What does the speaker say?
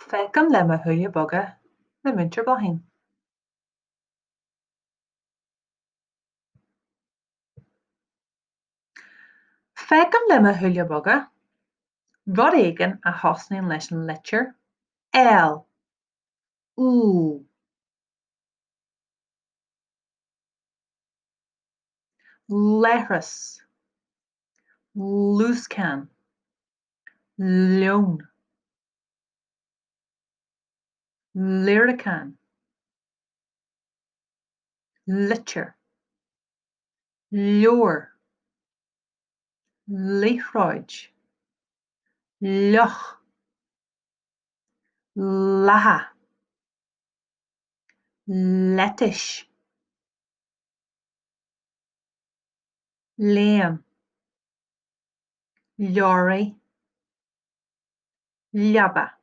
Feicim le mo thuille boga na muintir bothain. Feicim le mo thuille boga, rud éigin a shasnaíonn leis an litsear el, ú, leithreas, luascán, leon, lireachán, litsear, leor, líthróid, leoch, leatha, leiteis, léam, leoraí, leaba.